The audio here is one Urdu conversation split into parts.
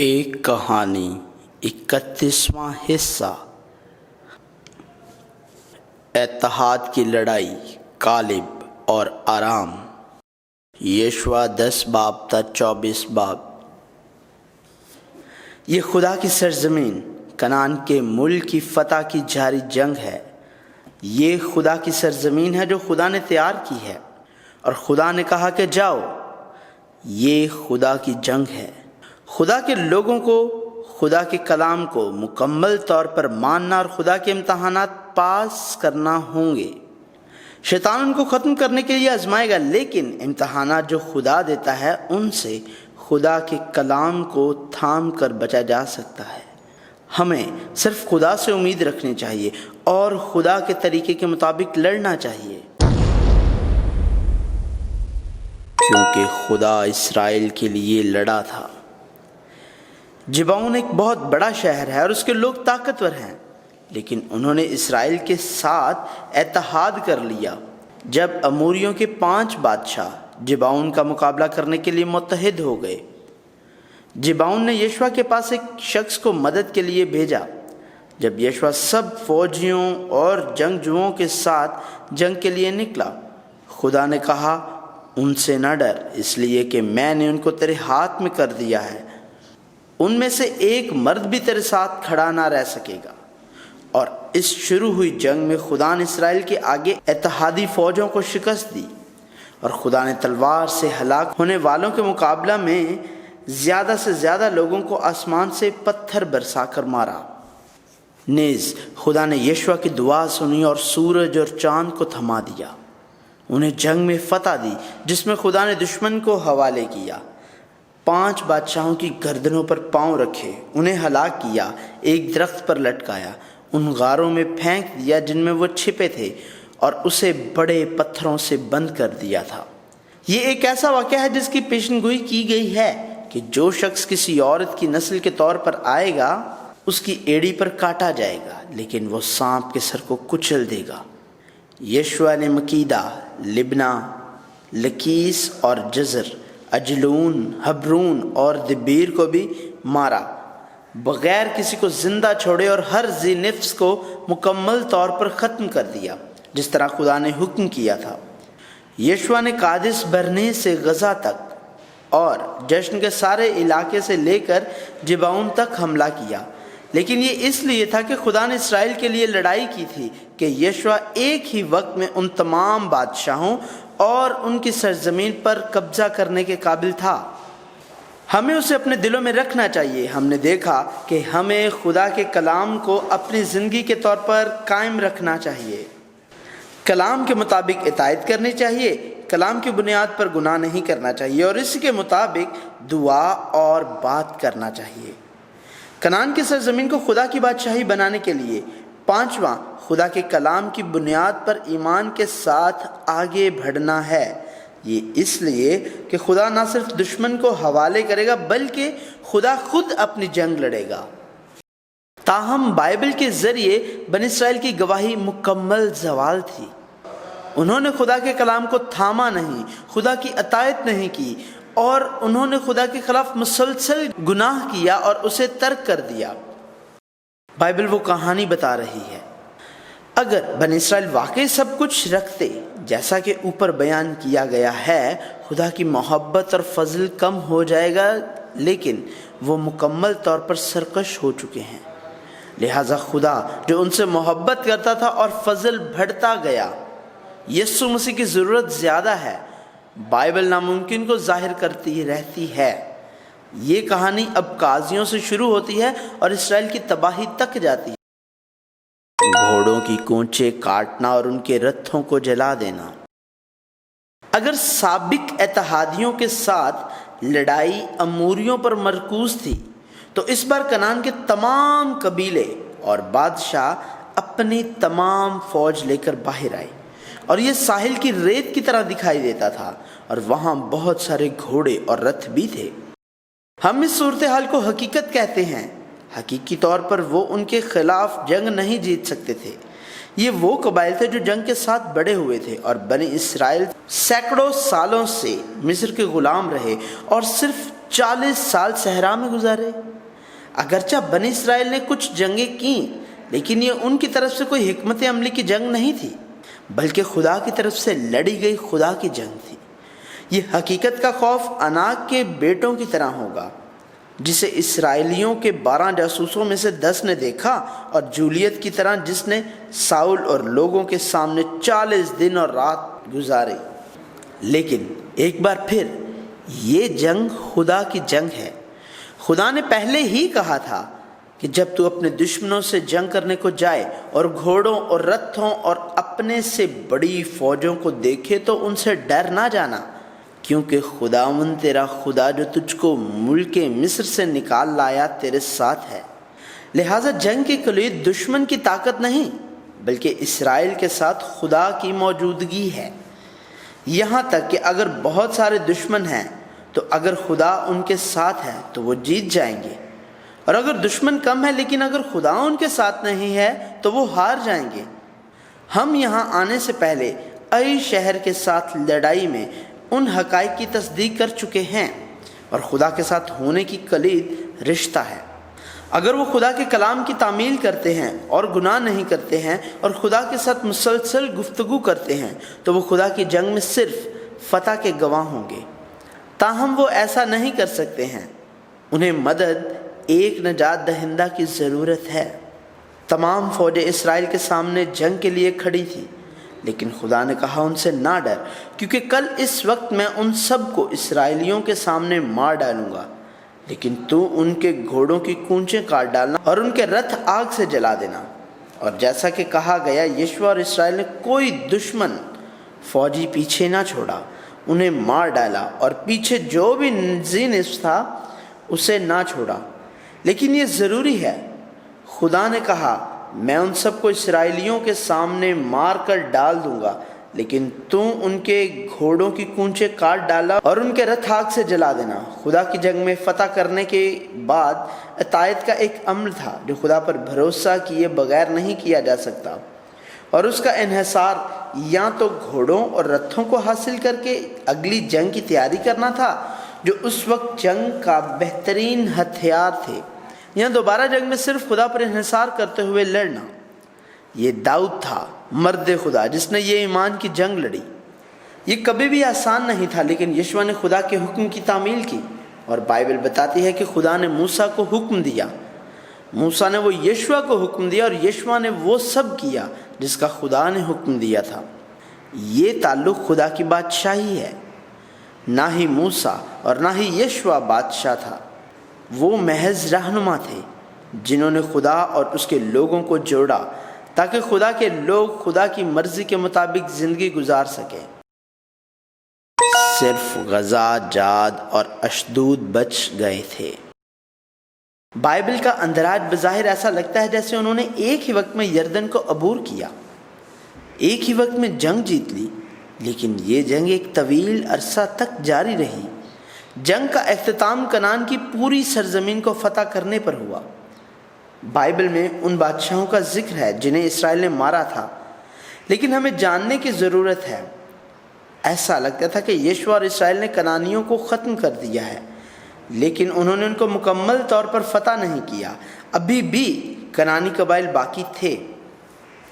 ایک کہانی 31واں حصہ۔ اتحاد کی لڑائی، کالب اور آرام۔ یشوع 10 باب تا 24 باب۔ یہ خدا کی سرزمین کنعان کے ملک کی فتح کی جاری جنگ ہے۔ یہ خدا کی سرزمین ہے جو خدا نے تیار کی ہے، اور خدا نے کہا کہ جاؤ۔ یہ خدا کی جنگ ہے۔ خدا کے لوگوں کو خدا کے کلام کو مکمل طور پر ماننا اور خدا کے امتحانات پاس کرنا ہوں گے۔ شیطان ان کو ختم کرنے کے لیے آزمائے گا، لیکن امتحانات جو خدا دیتا ہے ان سے خدا کے کلام کو تھام کر بچا جا سکتا ہے۔ ہمیں صرف خدا سے امید رکھنی چاہیے اور خدا کے طریقے کے مطابق لڑنا چاہیے، کیونکہ خدا اسرائیل کے لیے لڑا تھا۔ جبعون ایک بہت بڑا شہر ہے اور اس کے لوگ طاقتور ہیں، لیکن انہوں نے اسرائیل کے ساتھ اتحاد کر لیا۔ جب اموریوں کے 5 بادشاہ جبعون کا مقابلہ کرنے کے لیے متحد ہو گئے، جبعون نے یشوع کے پاس ایک شخص کو مدد کے لیے بھیجا۔ جب یشوع سب فوجیوں اور جنگجوؤں کے ساتھ جنگ کے لیے نکلا، خدا نے کہا ان سے نہ ڈر، اس لیے کہ میں نے ان کو تیرے ہاتھ میں کر دیا ہے۔ ان میں سے ایک مرد بھی تیرے ساتھ کھڑا نہ رہ سکے گا۔ اور اس شروع ہوئی جنگ میں خدا نے اسرائیل کے آگے اتحادی فوجوں کو شکست دی، اور خدا نے تلوار سے ہلاک ہونے والوں کے مقابلہ میں زیادہ سے زیادہ لوگوں کو آسمان سے پتھر برسا کر مارا۔ نیز خدا نے یشوع کی دعا سنی اور سورج اور چاند کو تھما دیا۔ انہیں جنگ میں فتح دی جس میں خدا نے دشمن کو حوالے کیا۔ 5 بادشاہوں کی گردنوں پر پاؤں رکھے، انہیں ہلاک کیا، ایک درخت پر لٹکایا، ان غاروں میں پھینک دیا جن میں وہ چھپے تھے، اور اسے بڑے پتھروں سے بند کر دیا تھا۔ یہ ایک ایسا واقعہ ہے جس کی پیشن گوئی کی گئی ہے کہ جو شخص کسی عورت کی نسل کے طور پر آئے گا اس کی ایڑی پر کاٹا جائے گا، لیکن وہ سانپ کے سر کو کچل دے گا۔ یشوع نے مکیدہ، لبنہ، لکیس اور جزر، اجلون، حبرون اور دبیر کو بھی مارا، بغیر کسی کو زندہ چھوڑے، اور ہر ذی نفس کو مکمل طور پر ختم کر دیا جس طرح خدا نے حکم کیا تھا۔ یشوع نے قادس برنے سے غزہ تک اور جشن کے سارے علاقے سے لے کر جبعون تک حملہ کیا، لیکن یہ اس لیے تھا کہ خدا نے اسرائیل کے لیے لڑائی کی تھی کہ یشوع ایک ہی وقت میں ان تمام بادشاہوں اور ان کی سرزمین پر قبضہ کرنے کے قابل تھا۔ ہمیں اسے اپنے دلوں میں رکھنا چاہیے۔ ہم نے دیکھا کہ ہمیں خدا کے کلام کو اپنی زندگی کے طور پر قائم رکھنا چاہیے، کلام کے مطابق اطاعت کرنی چاہیے، کلام کی بنیاد پر گناہ نہیں کرنا چاہیے، اور اسی کے مطابق دعا اور بات کرنا چاہیے۔ کنعان کی سرزمین کو خدا کی بادشاہی بنانے کے لیے 5واں خدا کے کلام کی بنیاد پر ایمان کے ساتھ آگے بڑھنا ہے۔ یہ اس لیے کہ خدا نہ صرف دشمن کو حوالے کرے گا بلکہ خدا خود اپنی جنگ لڑے گا۔ تاہم بائبل کے ذریعے بنی اسرائیل کی گواہی مکمل زوال تھی۔ انہوں نے خدا کے کلام کو تھاما نہیں، خدا کی اطاعت نہیں کی، اور انہوں نے خدا کے خلاف مسلسل گناہ کیا اور اسے ترک کر دیا۔ بائبل وہ کہانی بتا رہی ہے، اگر بنی اسرائیل واقعی سب کچھ رکھتے جیسا کہ اوپر بیان کیا گیا ہے، خدا کی محبت اور فضل کم ہو جائے گا، لیکن وہ مکمل طور پر سرکش ہو چکے ہیں۔ لہٰذا خدا جو ان سے محبت کرتا تھا اور فضل بڑھتا گیا، یسوع مسیح کی ضرورت زیادہ ہے۔ بائبل ناممکن کو ظاہر کرتی رہتی ہے۔ یہ کہانی اب قاضیوں سے شروع ہوتی ہے اور اسرائیل کی تباہی تک جاتی ہے۔ گھوڑوں کی کونچیں کاٹنا اور ان کے رتھوں کو جلا دینا۔ اگر سابق اتحادیوں کے ساتھ لڑائی اموریوں پر مرکوز تھی، تو اس بار کنعان کے تمام قبیلے اور بادشاہ اپنی تمام فوج لے کر باہر آئے، اور یہ ساحل کی ریت کی طرح دکھائی دیتا تھا، اور وہاں بہت سارے گھوڑے اور رتھ بھی تھے۔ ہم اس صورتحال کو حقیقت کہتے ہیں۔ حقیقی طور پر وہ ان کے خلاف جنگ نہیں جیت سکتے تھے۔ یہ وہ قبائل تھے جو جنگ کے ساتھ بڑے ہوئے تھے، اور بنی اسرائیل سینکڑوں سالوں سے مصر کے غلام رہے اور صرف 40 سال صحرا میں گزارے۔ اگرچہ بنی اسرائیل نے کچھ جنگیں کیں، لیکن یہ ان کی طرف سے کوئی حکمت عملی کی جنگ نہیں تھی، بلکہ خدا کی طرف سے لڑی گئی خدا کی جنگ تھی۔ یہ حقیقت کا خوف اناک کے بیٹوں کی طرح ہوگا، جسے اسرائیلیوں کے 12 جاسوسوں میں سے 10 نے دیکھا، اور جولیت کی طرح جس نے ساؤل اور لوگوں کے سامنے 40 دن اور رات گزارے۔ لیکن ایک بار پھر یہ جنگ خدا کی جنگ ہے۔ خدا نے پہلے ہی کہا تھا کہ جب تو اپنے دشمنوں سے جنگ کرنے کو جائے اور گھوڑوں اور رتھوں اور اپنے سے بڑی فوجوں کو دیکھے تو ان سے ڈر نہ جانا، کیونکہ خداوند تیرا خدا جو تجھ کو ملک مصر سے نکال لایا تیرے ساتھ ہے۔ لہٰذا جنگ کی کلید دشمن کی طاقت نہیں، بلکہ اسرائیل کے ساتھ خدا کی موجودگی ہے۔ یہاں تک کہ اگر بہت سارے دشمن ہیں تو اگر خدا ان کے ساتھ ہے تو وہ جیت جائیں گے، اور اگر دشمن کم ہے لیکن اگر خدا ان کے ساتھ نہیں ہے تو وہ ہار جائیں گے۔ ہم یہاں آنے سے پہلے ای شہر کے ساتھ لڑائی میں ان حقائق کی تصدیق کر چکے ہیں، اور خدا کے ساتھ ہونے کی کلید رشتہ ہے۔ اگر وہ خدا کے کلام کی تعمیل کرتے ہیں اور گناہ نہیں کرتے ہیں اور خدا کے ساتھ مسلسل گفتگو کرتے ہیں تو وہ خدا کی جنگ میں صرف فتح کے گواہ ہوں گے۔ تاہم وہ ایسا نہیں کر سکتے ہیں۔ انہیں مدد ایک نجات دہندہ کی ضرورت ہے۔ تمام فوجیں اسرائیل کے سامنے جنگ کے لیے کھڑی تھی، لیکن خدا نے کہا ان سے نہ ڈر، کیونکہ کل اس وقت میں ان سب کو اسرائیلیوں کے سامنے مار ڈالوں گا، لیکن تو ان کے گھوڑوں کی کونچیں کاٹ ڈالنا اور ان کے رتھ آگ سے جلا دینا۔ اور جیسا کہ کہا گیا، یشوع اور اسرائیل نے کوئی دشمن فوجی پیچھے نہ چھوڑا، انہیں مار ڈالا، اور پیچھے جو بھی ذی نفس تھا اسے نہ چھوڑا۔ لیکن یہ ضروری ہے، خدا نے کہا میں ان سب کو اسرائیلیوں کے سامنے مار کر ڈال دوں گا، لیکن تو ان کے گھوڑوں کی کونچیں کاٹ ڈالا اور ان کے رتھ آگ سے جلا دینا۔ خدا کی جنگ میں فتح کرنے کے بعد اطاعت کا ایک عمل تھا جو خدا پر بھروسہ کیے بغیر نہیں کیا جا سکتا، اور اس کا انحصار یا تو گھوڑوں اور رتھوں کو حاصل کر کے اگلی جنگ کی تیاری کرنا تھا جو اس وقت جنگ کا بہترین ہتھیار تھے، یا دوبارہ جنگ میں صرف خدا پر انحصار کرتے ہوئے لڑنا۔ یہ داؤد تھا، مرد خدا، جس نے یہ ایمان کی جنگ لڑی۔ یہ کبھی بھی آسان نہیں تھا، لیکن یشوع نے خدا کے حکم کی تعمیل کی، اور بائبل بتاتی ہے کہ خدا نے موسیٰ کو حکم دیا، موسیٰ نے وہ یشوع کو حکم دیا، اور یشوع نے وہ سب کیا جس کا خدا نے حکم دیا تھا۔ یہ تعلق خدا کی بادشاہی ہے، نہ ہی موسیٰ اور نہ ہی یشوع بادشاہ تھا۔ وہ محض رہنما تھے جنہوں نے خدا اور اس کے لوگوں کو جوڑا تاکہ خدا کے لوگ خدا کی مرضی کے مطابق زندگی گزار سکیں۔ صرف غزہ، جاد اور اشدود بچ گئے تھے۔ بائبل کا اندراج بظاہر ایسا لگتا ہے جیسے انہوں نے ایک ہی وقت میں یردن کو عبور کیا، ایک ہی وقت میں جنگ جیت لی، لیکن یہ جنگ ایک طویل عرصہ تک جاری رہی۔ جنگ کا اختتام کنعان کی پوری سرزمین کو فتح کرنے پر ہوا۔ بائبل میں ان بادشاہوں کا ذکر ہے جنہیں اسرائیل نے مارا تھا، لیکن ہمیں جاننے کی ضرورت ہے۔ ایسا لگتا تھا کہ یشوع اور اسرائیل نے کنعانیوں کو ختم کر دیا ہے، لیکن انہوں نے ان کو مکمل طور پر فتح نہیں کیا۔ ابھی بھی کنعانی قبائل باقی تھے،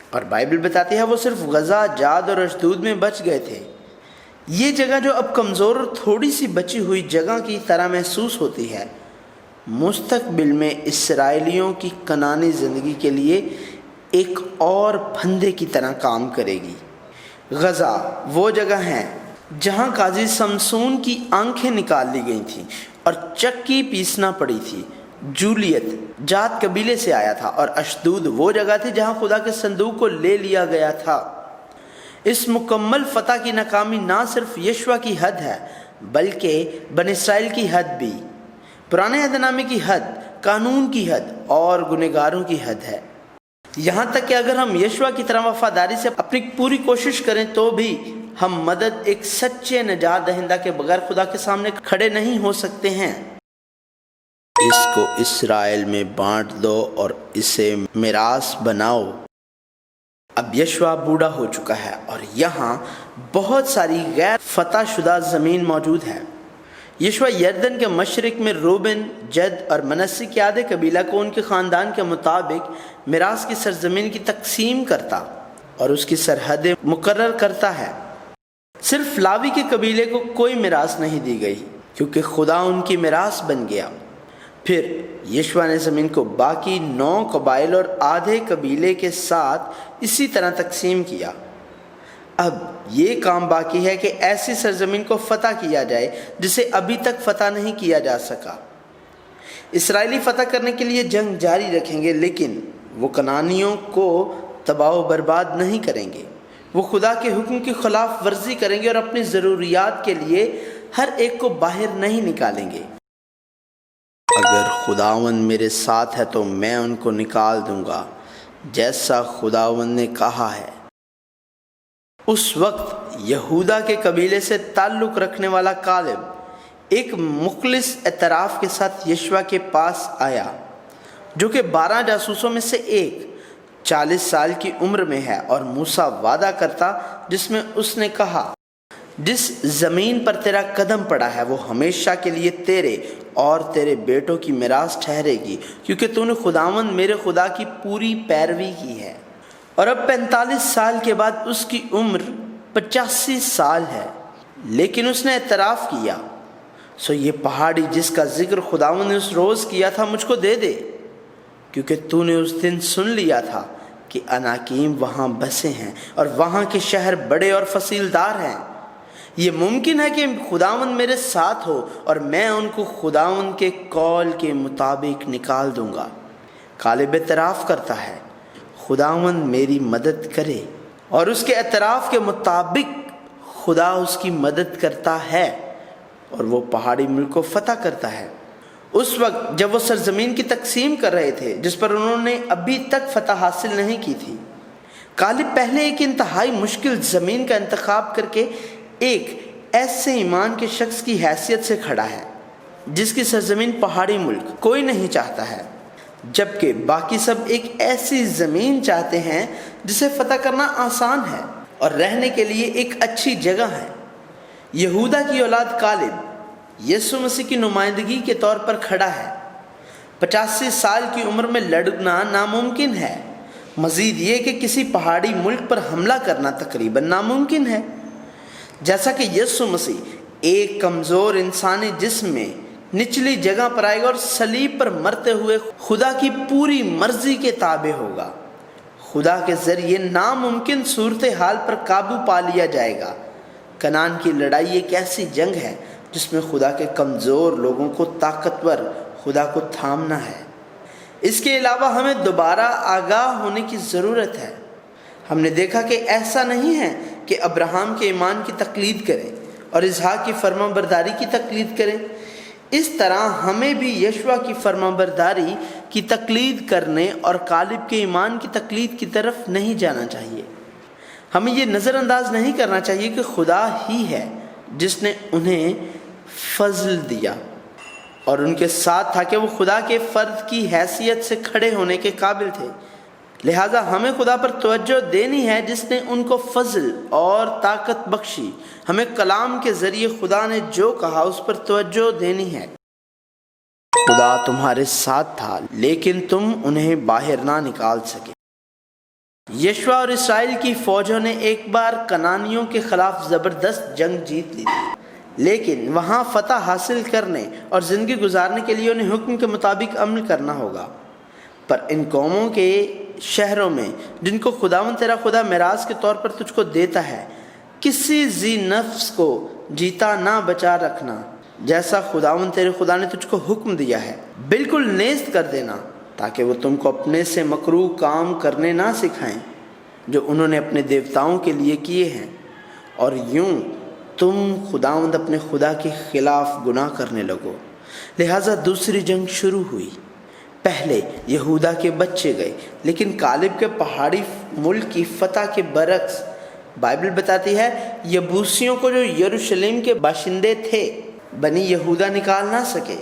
اور بائبل بتاتی ہے وہ صرف غزہ، جاد اور اشدود میں بچ گئے تھے۔ یہ جگہ جو اب کمزور اور تھوڑی سی بچی ہوئی جگہ کی طرح محسوس ہوتی ہے، مستقبل میں اسرائیلیوں کی کنعانی زندگی کے لیے ایک اور پھندے کی طرح کام کرے گی۔ غزہ وہ جگہ ہے جہاں قاضی سمسون کی آنکھیں نکال لی گئی تھیں اور چکی پیسنا پڑی تھی۔ جولیت جات قبیلے سے آیا تھا، اور اشدود وہ جگہ تھی جہاں خدا کے صندوق کو لے لیا گیا تھا۔ اس مکمل فتح کی ناکامی نہ صرف یشوع کی حد ہے بلکہ بنی اسرائیل کی حد بھی، پرانے عہد نامے کی حد، قانون کی حد اور گنہگاروں کی حد ہے۔ یہاں تک کہ اگر ہم یشوع کی طرح وفاداری سے اپنی پوری کوشش کریں تو بھی ہم مدد ایک سچے نجات دہندہ کے بغیر خدا کے سامنے کھڑے نہیں ہو سکتے ہیں۔ اس کو اسرائیل میں بانٹ دو اور اسے میراث بناؤ۔ اب یشوع بوڑھا ہو چکا ہے اور یہاں بہت ساری غیر فتح شدہ زمین موجود ہے۔ یشوع یردن کے مشرق میں روبن، جد اور منسی کے آدھے قبیلہ کو ان کے خاندان کے مطابق میراث کی سرزمین کی تقسیم کرتا اور اس کی سرحدیں مقرر کرتا ہے۔ صرف لاوی کے قبیلے کو کوئی میراث نہیں دی گئی کیونکہ خدا ان کی میراث بن گیا۔ پھر یشوع نے زمین کو باقی 9 قبائل اور آدھے قبیلے کے ساتھ اسی طرح تقسیم کیا۔ اب یہ کام باقی ہے کہ ایسی سرزمین کو فتح کیا جائے جسے ابھی تک فتح نہیں کیا جا سکا۔ اسرائیلی فتح کرنے کے لیے جنگ جاری رکھیں گے، لیکن وہ کنعانیوں کو تباہ و برباد نہیں کریں گے۔ وہ خدا کے حکم کی خلاف ورزی کریں گے اور اپنی ضروریات کے لیے ہر ایک کو باہر نہیں نکالیں گے۔ اگر خداوند میرے ساتھ ہے تو میں ان کو نکال دوں گا، جیسا خداوند نے کہا ہے۔ اس وقت یہودا کے قبیلے سے تعلق رکھنے والا کالب ایک مخلص اعتراف کے ساتھ یشوع کے پاس آیا، جو کہ 12 جاسوسوں میں سے ایک 40 سال کی عمر میں ہے، اور موسیٰ وعدہ کرتا جس میں اس نے کہا، جس زمین پر تیرا قدم پڑا ہے وہ ہمیشہ کے لیے تیرے اور تیرے بیٹوں کی میراث ٹھہرے گی، کیونکہ تو نے خداوند میرے خدا کی پوری پیروی کی ہے۔ اور اب 45 سال کے بعد اس کی عمر 85 سال ہے، لیکن اس نے اعتراف کیا، سو یہ پہاڑی جس کا ذکر خداوند نے اس روز کیا تھا مجھ کو دے دے، کیونکہ تو نے اس دن سن لیا تھا کہ اناکیم وہاں بسے ہیں اور وہاں کے شہر بڑے اور فصیلدار ہیں۔ یہ ممکن ہے کہ خداوند میرے ساتھ ہو اور میں ان کو خداوند کے قول کے مطابق نکال دوں گا۔ کالب اعتراف کرتا ہے، خداوند میری مدد کرے، اور اس کے اعتراف کے مطابق خدا اس کی مدد کرتا ہے اور وہ پہاڑی ملک کو فتح کرتا ہے۔ اس وقت جب وہ سرزمین کی تقسیم کر رہے تھے جس پر انہوں نے ابھی تک فتح حاصل نہیں کی تھی، کالب پہلے ایک انتہائی مشکل زمین کا انتخاب کر کے ایک ایسے ایمان کے شخص کی حیثیت سے کھڑا ہے جس کی سرزمین پہاڑی ملک کوئی نہیں چاہتا ہے، جبکہ باقی سب ایک ایسی زمین چاہتے ہیں جسے فتح کرنا آسان ہے اور رہنے کے لیے ایک اچھی جگہ ہے۔ یہودا کی اولاد کالب یسوع مسیح کی نمائندگی کے طور پر کھڑا ہے۔ 85 سال کی عمر میں لڑنا ناممکن ہے، مزید یہ کہ کسی پہاڑی ملک پر حملہ کرنا تقریباً ناممکن ہے۔ جیسا کہ یسوع مسیح ایک کمزور انسانی جسم میں نچلی جگہ پر آئے گا اور صلیب پر مرتے ہوئے خدا کی پوری مرضی کے تابع ہوگا، خدا کے ذریعے ناممکن صورتحال پر قابو پا لیا جائے گا۔ کنعان کی لڑائی ایک ایسی جنگ ہے جس میں خدا کے کمزور لوگوں کو طاقتور خدا کو تھامنا ہے۔ اس کے علاوہ ہمیں دوبارہ آگاہ ہونے کی ضرورت ہے۔ ہم نے دیکھا کہ ایسا نہیں ہے کہ ابراہیم کے ایمان کی تقلید کریں اور اسحاق کی فرمانبرداری کی تقلید کریں۔ اس طرح ہمیں بھی یشوع کی فرمانبرداری کی تقلید کرنے اور کالب کے ایمان کی تقلید کی طرف نہیں جانا چاہیے۔ ہمیں یہ نظر انداز نہیں کرنا چاہیے کہ خدا ہی ہے جس نے انہیں فضل دیا اور ان کے ساتھ تھا کہ وہ خدا کے فرد کی حیثیت سے کھڑے ہونے کے قابل تھے۔ لہٰذا ہمیں خدا پر توجہ دینی ہے جس نے ان کو فضل اور طاقت بخشی۔ ہمیں کلام کے ذریعے خدا نے جو کہا اس پر توجہ دینی ہے۔ خدا تمہارے ساتھ تھا لیکن تم انہیں باہر نہ نکال سکے۔ یشوع اور اسرائیل کی فوجوں نے ایک بار کنعانیوں کے خلاف زبردست جنگ جیت لی تھی، لیکن وہاں فتح حاصل کرنے اور زندگی گزارنے کے لیے انہیں حکم کے مطابق عمل کرنا ہوگا۔ پر ان قوموں کے شہروں میں جن کو خداوند تیرا خدا میراث کے طور پر تجھ کو دیتا ہے، کسی ذی نفس کو جیتا نہ بچا رکھنا، جیسا خداوند تیرے خدا نے تجھ کو حکم دیا ہے، بالکل نیست کر دینا، تاکہ وہ تم کو اپنے سے مکروہ کام کرنے نہ سکھائیں جو انہوں نے اپنے دیوتاؤں کے لیے کیے ہیں، اور یوں تم خداوند اپنے خدا کے خلاف گناہ کرنے لگو۔ لہٰذا دوسری جنگ شروع ہوئی۔ پہلے یہودا کے بچے گئے، لیکن کالب کے پہاڑی ملک کی فتح کے برعکس بائبل بتاتی ہے یبوسیوں کو جو یروشلم کے باشندے تھے بنی یہودا نکال نہ سکے۔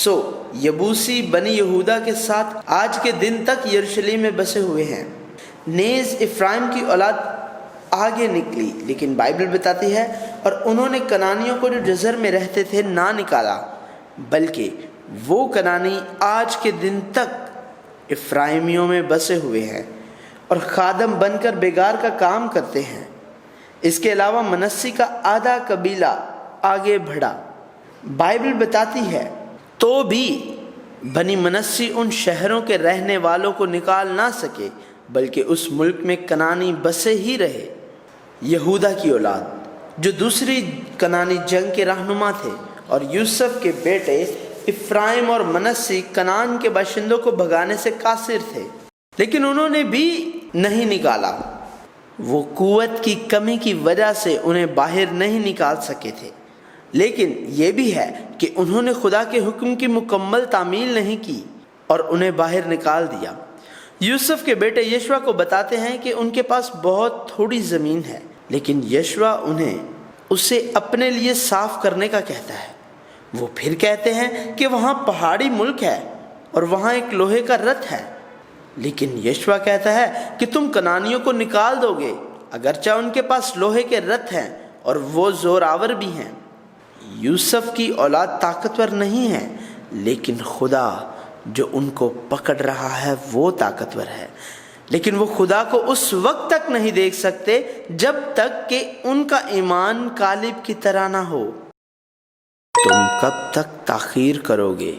سو یبوسی بنی یہودا کے ساتھ آج کے دن تک یروشلم میں بسے ہوئے ہیں۔ نیز افرائیم کی اولاد آگے نکلی، لیکن بائبل بتاتی ہے اور انہوں نے کنانیوں کو جو جزر میں رہتے تھے نہ نکالا، بلکہ وہ کنانی آج کے دن تک افرائیمیوں میں بسے ہوئے ہیں اور خادم بن کر بیگار کا کام کرتے ہیں۔ اس کے علاوہ منسی کا آدھا قبیلہ آگے بڑھا۔ بائبل بتاتی ہے تو بھی بنی منسی ان شہروں کے رہنے والوں کو نکال نہ سکے، بلکہ اس ملک میں کنانی بسے ہی رہے۔ یہودا کی اولاد جو دوسری کنانی جنگ کے رہنما تھے، اور یوسف کے بیٹے افرائیم اور منسی کنان کے باشندوں کو بھگانے سے قاصر تھے، لیکن انہوں نے بھی نہیں نکالا۔ وہ قوت کی کمی کی وجہ سے انہیں باہر نہیں نکال سکے تھے، لیکن یہ بھی ہے کہ انہوں نے خدا کے حکم کی مکمل تعمیل نہیں کی اور انہیں باہر نکال دیا۔ یوسف کے بیٹے یشوع کو بتاتے ہیں کہ ان کے پاس بہت تھوڑی زمین ہے، لیکن یشوع انہیں اسے اپنے لیے صاف کرنے کا کہتا ہے۔ وہ پھر کہتے ہیں کہ وہاں پہاڑی ملک ہے اور وہاں ایک لوہے کا رتھ ہے، لیکن یشوع کہتا ہے کہ تم کنانیوں کو نکال دو گے، اگرچہ ان کے پاس لوہے کے رتھ ہیں اور وہ زور آور بھی ہیں۔ یوسف کی اولاد طاقتور نہیں ہے، لیکن خدا جو ان کو پکڑ رہا ہے وہ طاقتور ہے، لیکن وہ خدا کو اس وقت تک نہیں دیکھ سکتے جب تک کہ ان کا ایمان کالب کی طرح نہ ہو۔ تم کب تک تاخیر کرو گے؟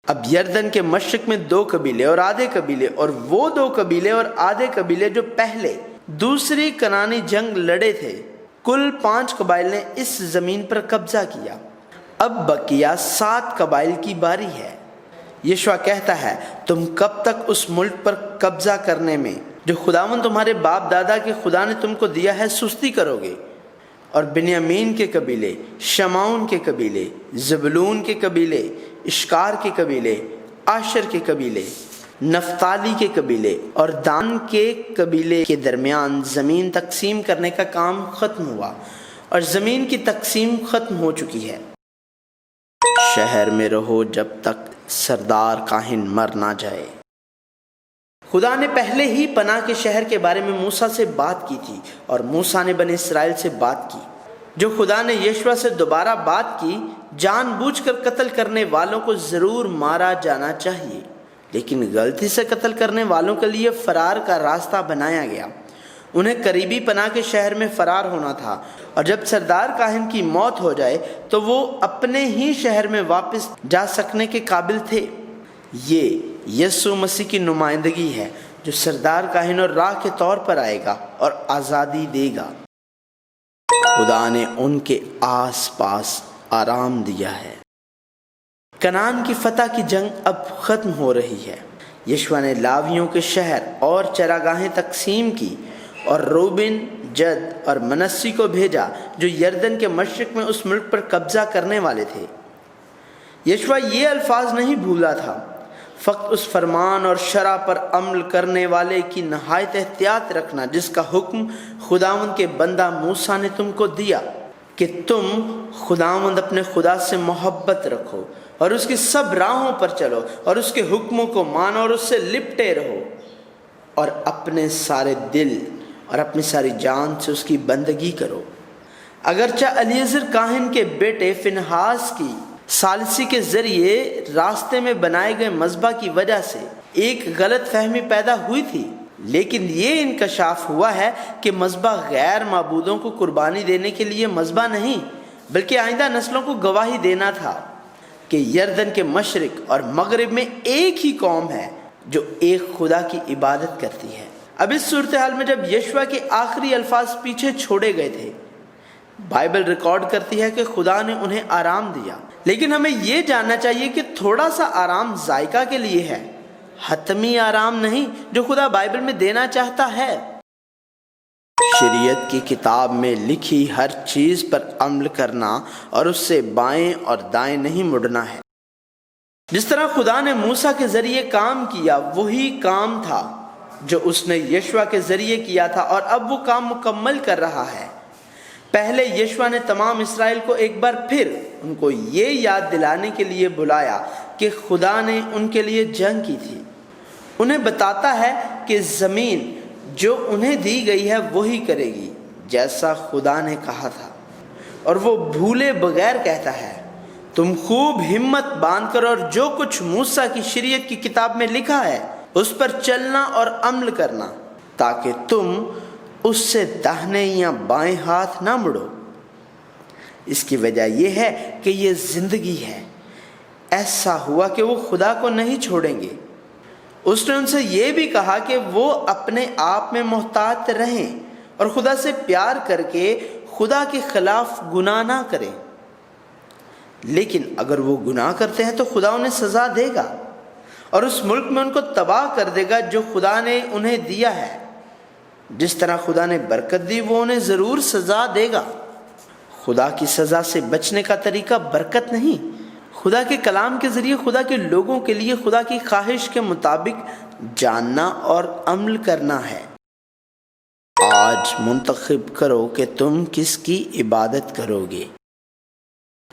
اب یردن کے مشرق میں 2 قبیلے اور آدھے قبیلے، اور وہ 2 قبیلے اور آدھے قبیلے جو پہلے دوسری کنانی جنگ لڑے تھے، کل 5 قبائل نے اس زمین پر قبضہ کیا۔ اب بقیہ 7 قبائل کی باری ہے۔ یشوع کہتا ہے تم کب تک اس ملک پر قبضہ کرنے میں جو خداوند تمہارے باپ دادا کے خدا نے تم کو دیا ہے سستی کرو گے؟ اور بنیامین کے قبیلے، شمعون کے قبیلے، زبلون کے قبیلے، اشکار کے قبیلے، آشر کے قبیلے، نفتالی کے قبیلے اور دان کے قبیلے کے درمیان زمین تقسیم کرنے کا کام ختم ہوا، اور زمین کی تقسیم ختم ہو چکی ہے۔ شہر میں رہو جب تک سردار کاہن مر نہ جائے۔ خدا نے پہلے ہی پناہ کے شہر کے بارے میں موسیٰ سے بات کی تھی، اور موسیٰ نے بنی اسرائیل سے بات کی۔ جو خدا نے یشوع سے دوبارہ بات کی، جان بوجھ کر قتل کرنے والوں کو ضرور مارا جانا چاہیے، لیکن غلطی سے قتل کرنے والوں کے لیے فرار کا راستہ بنایا گیا۔ انہیں قریبی پناہ کے شہر میں فرار ہونا تھا، اور جب سردار کاہن کی موت ہو جائے تو وہ اپنے ہی شہر میں واپس جا سکنے کے قابل تھے۔ یہ یسوع مسیح کی نمائندگی ہے جو سردار کاہن اور راہ کے طور پر آئے گا اور آزادی دے گا۔ خدا نے ان کے آس پاس آرام دیا ہے۔ کنعان کی فتح کی جنگ اب ختم ہو رہی ہے۔ یشوع نے لاویوں کے شہر اور چراگاہیں تقسیم کی، اور روبن، جد اور منسی کو بھیجا جو یردن کے مشرق میں اس ملک پر قبضہ کرنے والے تھے۔ یشوع یہ الفاظ نہیں بھولا تھا، فقط اس فرمان اور شرع پر عمل کرنے والے کی نہایت احتیاط رکھنا جس کا حکم خداوند کے بندہ موسیٰ نے تم کو دیا، کہ تم خداوند اپنے خدا سے محبت رکھو اور اس کی سب راہوں پر چلو اور اس کے حکموں کو مانو اور اس سے لپٹے رہو، اور اپنے سارے دل اور اپنی ساری جان سے اس کی بندگی کرو۔ اگرچہ الیعزر کاہن کے بیٹے فنہاس کی ثالثی کے ذریعے راستے میں بنائے گئے مذبح کی وجہ سے ایک غلط فہمی پیدا ہوئی تھی، لیکن یہ انکشاف ہوا ہے کہ مذبح غیر معبودوں کو قربانی دینے کے لیے مذبح نہیں، بلکہ آئندہ نسلوں کو گواہی دینا تھا کہ یردن کے مشرق اور مغرب میں ایک ہی قوم ہے جو ایک خدا کی عبادت کرتی ہے۔ اب اس صورتحال میں جب یشوع کے آخری الفاظ پیچھے چھوڑے گئے تھے، بائبل ریکارڈ کرتی ہے کہ خدا نے انہیں آرام دیا، لیکن ہمیں یہ جاننا چاہیے کہ تھوڑا سا آرام ذائقہ کے لیے ہے، حتمی آرام نہیں جو خدا بائبل میں دینا چاہتا ہے۔ شریعت کی کتاب میں لکھی ہر چیز پر عمل کرنا اور اس سے بائیں اور دائیں نہیں مڑنا ہے۔ جس طرح خدا نے موسیٰ کے ذریعے کام کیا، وہی کام تھا جو اس نے یشوع کے ذریعے کیا تھا، اور اب وہ کام مکمل کر رہا ہے۔ پہلے یشوع نے تمام اسرائیل کو ایک بار پھر ان کو یہ یاد دلانے کے لیے بلایا کہ خدا نے ان کے لیے جنگ کی تھی۔ انہیں بتاتا ہے کہ زمین جو انہیں دی گئی ہے وہی کرے گی جیسا خدا نے کہا تھا، اور وہ بھولے بغیر کہتا ہے، تم خوب ہمت باندھ کر اور جو کچھ موسیٰ کی شریعت کی کتاب میں لکھا ہے اس پر چلنا اور عمل کرنا، تاکہ تم اس سے داہنے یا بائیں ہاتھ نہ مڑو۔ اس کی وجہ یہ ہے کہ یہ زندگی ہے۔ ایسا ہوا کہ وہ خدا کو نہیں چھوڑیں گے۔ اس نے ان سے یہ بھی کہا کہ وہ اپنے آپ میں محتاط رہیں اور خدا سے پیار کر کے خدا کے خلاف گناہ نہ کریں۔ لیکن اگر وہ گناہ کرتے ہیں تو خدا انہیں سزا دے گا اور اس ملک میں ان کو تباہ کر دے گا جو خدا نے انہیں دیا ہے۔ جس طرح خدا نے برکت دی وہ انہیں ضرور سزا دے گا۔ خدا کی سزا سے بچنے کا طریقہ برکت نہیں، خدا کے کلام کے ذریعے خدا کے لوگوں کے لیے خدا کی خواہش کے مطابق جاننا اور عمل کرنا ہے۔ آج منتخب کرو کہ تم کس کی عبادت کرو گے۔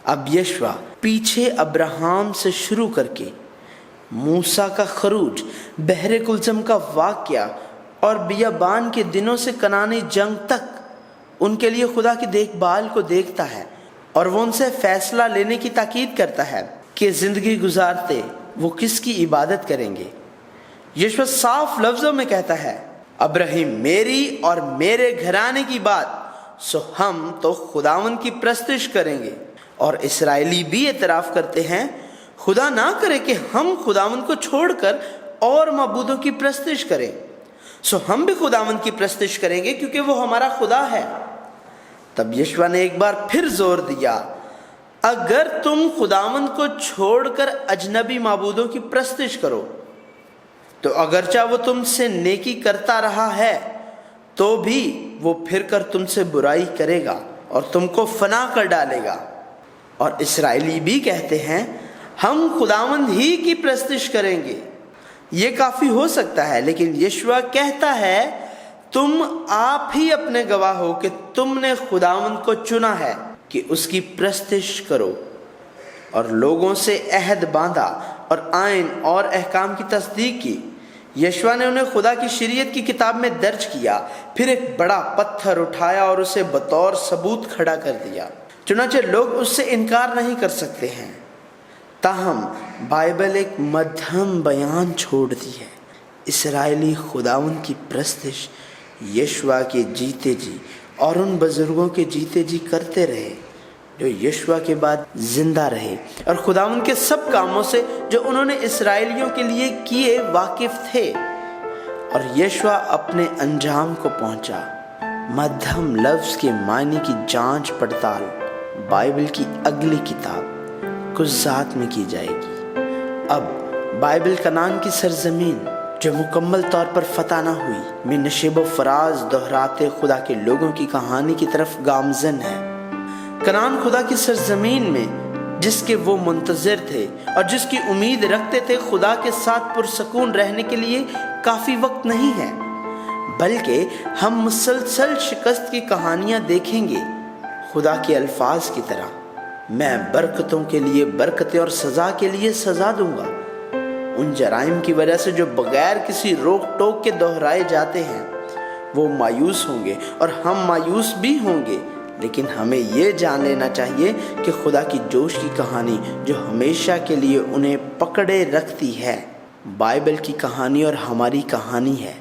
اب یشوع پیچھے ابراہیم سے شروع کر کے موسیٰ کا خروج، بحر کلثم کا واقعہ اور بیابان کے دنوں سے کنعانی جنگ تک ان کے لیے خدا کی دیکھ بھال کو دیکھتا ہے، اور وہ ان سے فیصلہ لینے کی تاکید کرتا ہے کہ زندگی گزارتے وہ کس کی عبادت کریں گے۔ یشوع صاف لفظوں میں کہتا ہے، ابراہیم میری اور میرے گھرانے کی بات، سو ہم تو خداوند کی پرستش کریں گے۔ اور اسرائیلی بھی اعتراف کرتے ہیں، خدا نہ کرے کہ ہم خداوند کو چھوڑ کر اور معبودوں کی پرستش کریں، سو ہم بھی خداوند کی پرستش کریں گے کیونکہ وہ ہمارا خدا ہے۔ تب یشوع نے ایک بار پھر زور دیا، اگر تم خداوند کو چھوڑ کر اجنبی معبودوں کی پرستش کرو تو اگرچہ وہ تم سے نیکی کرتا رہا ہے تو بھی وہ پھر کر تم سے برائی کرے گا اور تم کو فنا کر ڈالے گا۔ اور اسرائیلی بھی کہتے ہیں، ہم خداوند ہی کی پرستش کریں گے۔ یہ کافی ہو سکتا ہے، لیکن یشوع کہتا ہے، تم آپ ہی اپنے گواہ ہو کہ تم نے خداوند کو چنا ہے کہ اس کی پرستش کرو، اور لوگوں سے عہد باندھا اور آئین اور احکام کی تصدیق کی۔ یشوع نے انہیں خدا کی شریعت کی کتاب میں درج کیا، پھر ایک بڑا پتھر اٹھایا اور اسے بطور ثبوت کھڑا کر دیا، چنانچہ لوگ اس سے انکار نہیں کر سکتے ہیں۔ تاہم بائبل ایک مدھم بیان چھوڑ دی ہے۔ اسرائیلی خداوند کی پرستش یشوع کے جیتے جی اور ان بزرگوں کے جیتے جی کرتے رہے جو یشوع کے بعد زندہ رہے اور خداوند کے سب کاموں سے جو انہوں نے اسرائیلیوں کے لیے کیے واقف تھے، اور یشوع اپنے انجام کو پہنچا۔ مدھم لفظ کے معنی کی جانچ پڑتال بائبل کی اگلی کتاب کچھ ذات میں کی جائے گی۔ اب بائبل کنعان کی سرزمین جو مکمل طور پر فتح نہ ہوئی میں نشیب و فراز دہراتے خدا کے لوگوں کی کہانی کی طرف گامزن ہے۔ کنعان خدا کی سرزمین میں جس کے وہ منتظر تھے اور جس کی امید رکھتے تھے، خدا کے ساتھ پرسکون رہنے کے لیے کافی وقت نہیں ہے، بلکہ ہم مسلسل شکست کی کہانیاں دیکھیں گے۔ خدا کے الفاظ کی طرح، میں برکتوں کے لیے برکتیں اور سزا کے لیے سزا دوں گا۔ ان جرائم کی وجہ سے جو بغیر کسی روک ٹوک کے دہرائے جاتے ہیں، وہ مایوس ہوں گے اور ہم مایوس بھی ہوں گے، لیکن ہمیں یہ جان لینا چاہیے کہ خدا کی جوش کی کہانی جو ہمیشہ کے لیے انہیں پکڑے رکھتی ہے، بائبل کی کہانی اور ہماری کہانی ہے۔